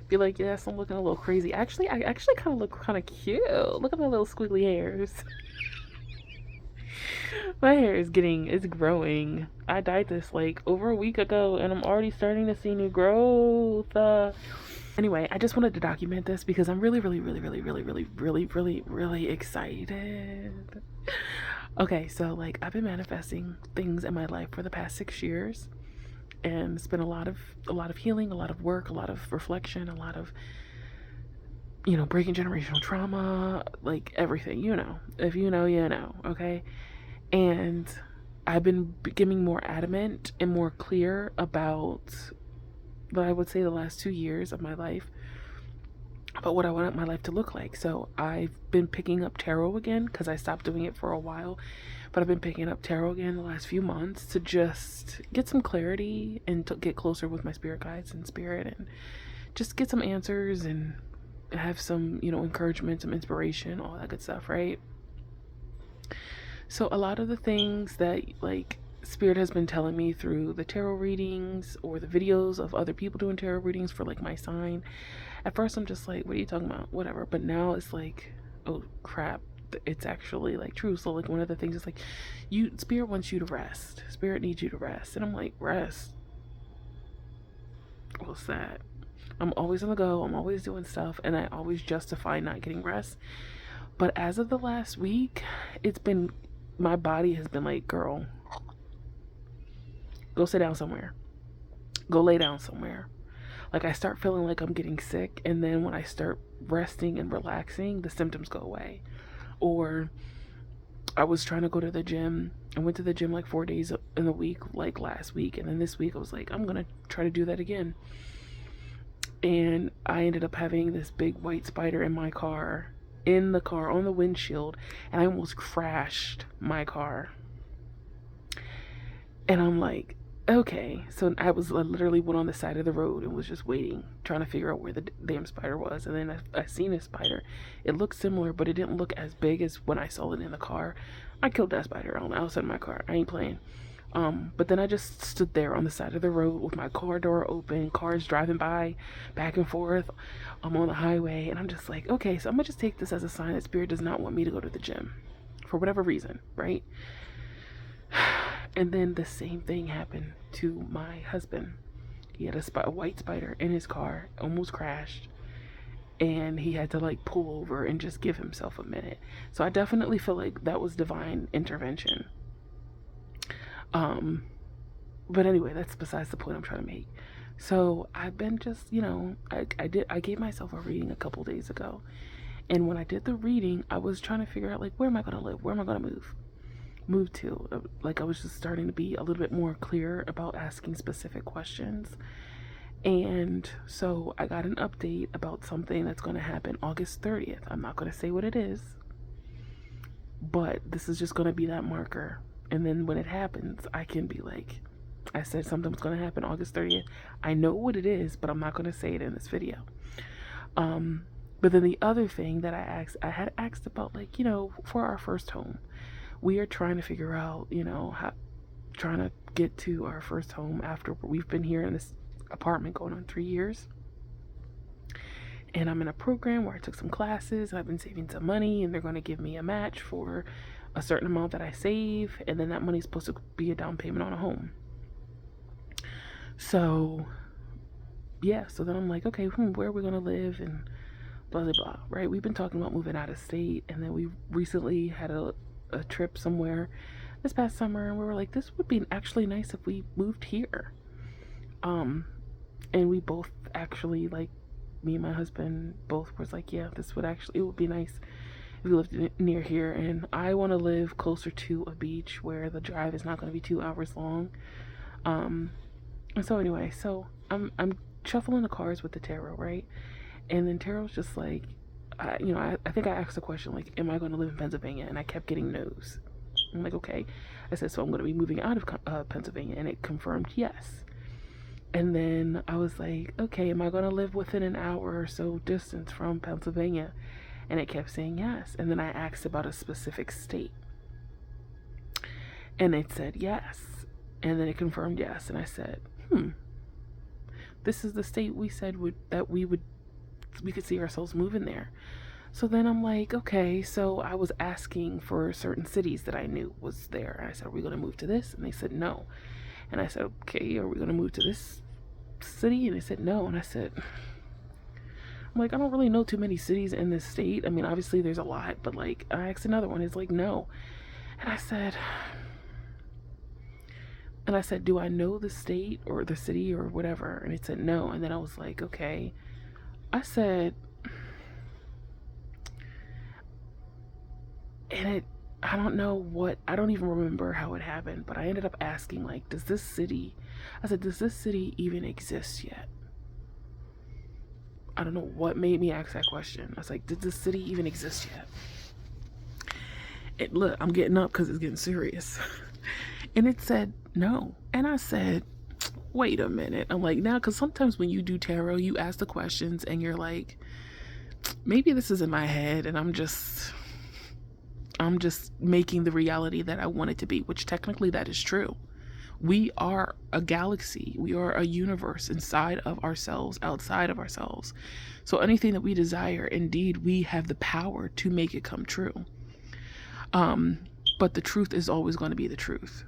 Be like, yes, I'm looking a little crazy. Actually, I actually kind of look kind of cute. Look at my little squiggly hairs. My hair is it's growing. I dyed this like over a week ago and I'm already starting to see new growth. Anyway, I just wanted to document this because I'm really, really, really, really, really, really, really, really, really excited. Okay, so like I've been manifesting things in my life for the past 6 years, and it's been a lot of healing, a lot of work, a lot of reflection, a lot of breaking generational trauma, like everything. If you know, you know. Okay, and I've been becoming more adamant and more clear about, I would say, the last 2 years of my life about what I want my life to look like. So I've been picking up tarot again because I stopped doing it for a while, but I've been picking up tarot again the last few months to just get some clarity and to get closer with my spirit guides and spirit and just get some answers and have some, encouragement, some inspiration, all that good stuff, right? So a lot of the things that like Spirit has been telling me through the tarot readings or the videos of other people doing tarot readings for like my sign. At first I'm just like, what are you talking about? Whatever. But now it's like, oh crap. It's actually like true. So like one of the things is like Spirit wants you to rest. Spirit needs you to rest. And I'm like, rest? What's that? I'm always on the go. I'm always doing stuff and I always justify not getting rest. But as of the last week, my body has been like, girl, go sit down somewhere. Go lay down somewhere. Like I start feeling like I'm getting sick, and then when I start resting and relaxing, the symptoms go away. Or I was trying to go to the gym. I went to the gym like 4 days in the week, like last week, and then this week I was like, I'm gonna try to do that again. And I ended up having this big white spider in my car, in the car, on the windshield, and I almost crashed my car. And I'm like, okay. So I literally went on the side of the road and was just waiting, trying to figure out where the damn spider was. And then I seen a spider. It looked similar, but it didn't look as big as when I saw it in the car. I killed that spider on the outside of my car. I ain't playing. But then I just stood there on the side of the road with my car door open, cars driving by, back and forth. I'm on the highway, and I'm just like, okay, so I'm gonna just take this as a sign that Spirit does not want me to go to the gym, for whatever reason, right? And then the same thing happened to my husband. He had a white spider in his car, almost crashed, and he had to like pull over and just give himself a minute. So I definitely feel like that was divine intervention. But anyway, that's besides the point I'm trying to make. So I've been just, I gave myself a reading a couple days ago. And when I did the reading, I was trying to figure out like, where am I going to live? Where am I going to move to? Like I was just starting to be a little bit more clear about asking specific questions. And so I got an update about something that's going to happen August 30th. I'm not going to say what it is, but this is just going to be that marker. And then when it happens, I can be like, I said something was going to happen August 30th. I know what it is, but I'm not going to say it in this video. But then the other thing that I had asked about, like, for our first home, we are trying to figure out, trying to get to our first home after we've been here in this apartment going on 3 years. And I'm in a program where I took some classes and I've been saving some money, and they're going to give me a match for a certain amount that I save, and then that money is supposed to be a down payment on a home. So yeah, so then I'm like, okay, where are we going to live and blah blah blah, right? We've been talking about moving out of state, and then we recently had a trip somewhere this past summer, and we were like, this would be actually nice if we moved here. And we both actually, like, me and my husband both was like, yeah, it would be nice if we lived near here. And I want to live closer to a beach where the drive is not going to be 2 hours long. And so anyway, I'm shuffling the cards with the tarot, right? And then tarot's just like, I think I asked the question, like, am I going to live in Pennsylvania? And I kept getting no's. I'm like, okay. I said, so I'm going to be moving out of Pennsylvania. And it confirmed yes. And then I was like, okay, am I going to live within an hour or so distance from Pennsylvania? And it kept saying yes. And then I asked about a specific state. And it said yes. And then it confirmed yes. And I said, this is the state we said we could see ourselves moving there. So then I'm like, okay, so I was asking for certain cities that I knew was there. And I said, are we going to move to this? And they said, no. And I said, okay, are we going to move to this city? And they said, no. And I said, I'm like, I don't really know too many cities in this state. I mean, obviously there's a lot, but like, I asked another one. It's like, no. And I said, do I know the state or the city or whatever? And it said, no. And then I was like, okay. I said, and I don't even remember how it happened, but I ended up asking, like, does this city even exist yet? I don't know what made me ask that question. I was like, did this city even exist yet? Look, I'm getting up because it's getting serious. And it said no. And I said, wait a minute. I'm like, now, because sometimes when you do tarot, you ask the questions and you're like, maybe this is in my head and I'm just making the reality that I want it to be, which technically that is true. We are a galaxy. We are a universe inside of ourselves, outside of ourselves. So anything that we desire, indeed, we have the power to make it come true. But the truth is always going to be the truth.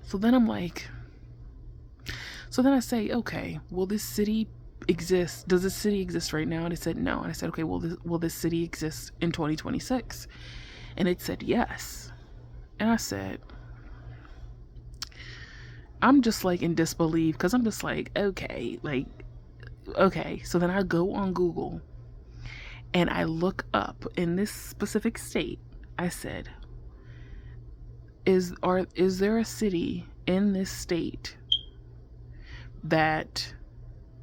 So then I say, okay, will this city exist? Does this city exist right now? And it said no. And I said, okay, will this city exist in 2026? And it said yes. And I said, I'm just like in disbelief, because I'm just like, okay. So then I go on Google and I look up in this specific state. I said, is there a city in this state that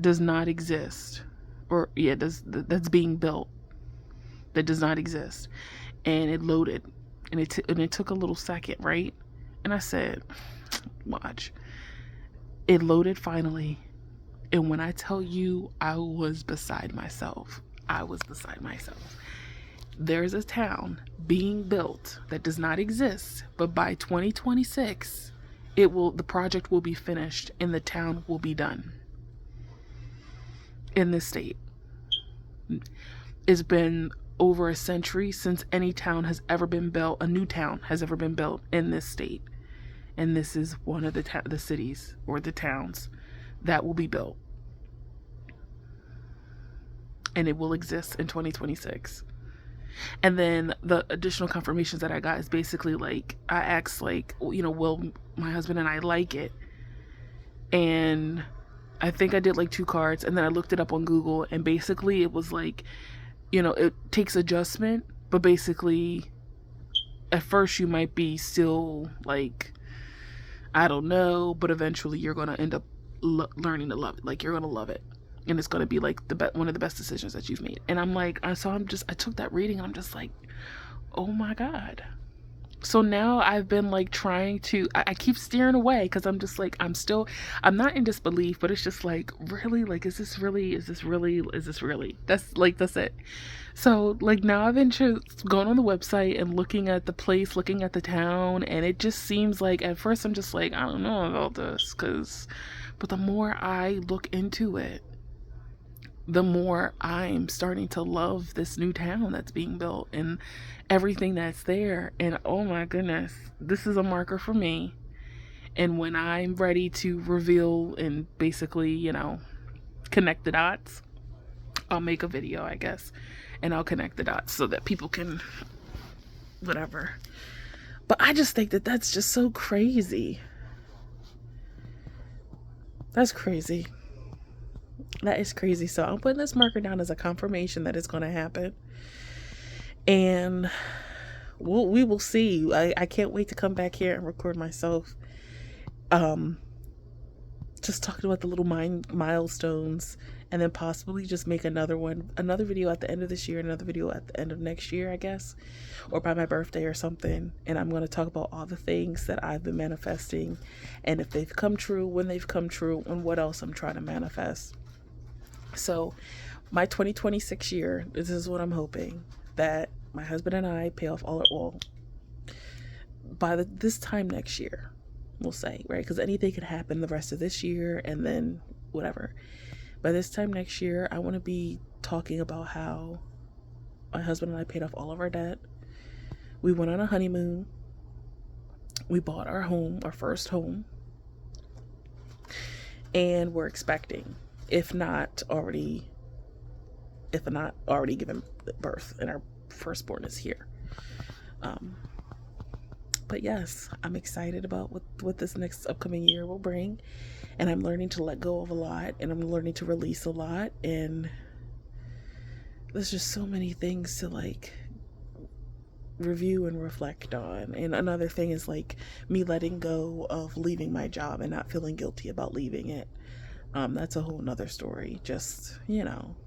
does not exist, or that's being built, that does not exist? And it loaded, and it took a little second, right? And I said, watch. It loaded finally, and when I tell you, I was beside myself. There's a town being built that does not exist, but by 2026, the project will be finished and the town will be done. In this state. It's been over a century since any town has ever been built, a new town has ever been built in this state. And this is one of the cities or the towns that will be built. And it will exist in 2026. And then the additional confirmations that I got is basically like, I asked like, will my husband and I like it? And I think I did like 2 cards, and then I looked it up on Google, and basically it was like, it takes adjustment, but basically at first you might be still like, I don't know, but eventually you're going to end up learning to love it. Like, you're going to love it. And it's going to be like one of the best decisions that you've made. And I'm like, I took that reading and I'm just like, oh my God. So now I've been like trying to, I keep steering away because I'm just like, I'm not in disbelief, but it's just like, really? Like, is this really? That's it. So like now I've been just going on the website and looking at the place, looking at the town, and it just seems like at first I'm just like, I don't know about this, but the more I look into it, the more I'm starting to love this new town that's being built and everything that's there. And oh my goodness, this is a marker for me. And when I'm ready to reveal and basically, connect the dots, I'll make a video, I guess, and I'll connect the dots so that people can whatever. But I just think that that's just so crazy. That's crazy. That is crazy. So I'm putting this marker down as a confirmation that it's going to happen. And we will see. I can't wait to come back here and record myself. Just talking about the little milestones, and then possibly just make another video at the end of this year, another video at the end of next year, I guess, or by my birthday or something. And I'm going to talk about all the things that I've been manifesting, and if they've come true, when they've come true, and what else I'm trying to manifest. So my 2026 year, this is what I'm hoping, that my husband and I pay off all by this time next year, we'll say, right? Because anything could happen the rest of this year, and then whatever. By this time next year, I want to be talking about how my husband and I paid off all of our debt. We went on a honeymoon. We bought our home, our first home. And we're expecting, if not already given birth, and our firstborn is here. But yes, I'm excited about what this next upcoming year will bring, and I'm learning to let go of a lot, and I'm learning to release a lot, and there's just so many things to like review and reflect on. And another thing is like me letting go of leaving my job and not feeling guilty about leaving it. That's a whole nother story. Just,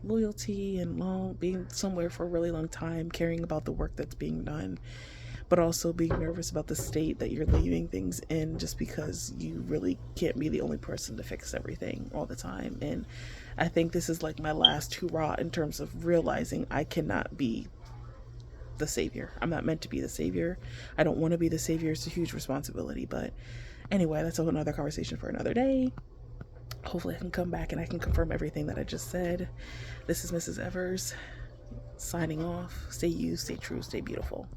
loyalty and being somewhere for a really long time, caring about the work that's being done, but also being nervous about the state that you're leaving things in, just because you really can't be the only person to fix everything all the time. And I think this is like my last hurrah in terms of realizing I cannot be the savior. I'm not meant to be the savior. I don't want to be the savior. It's a huge responsibility. But anyway, that's a whole nother conversation for another day. Hopefully I can come back and I can confirm everything that I just said. This is Mrs. Evers signing off. Stay you, stay true, stay beautiful.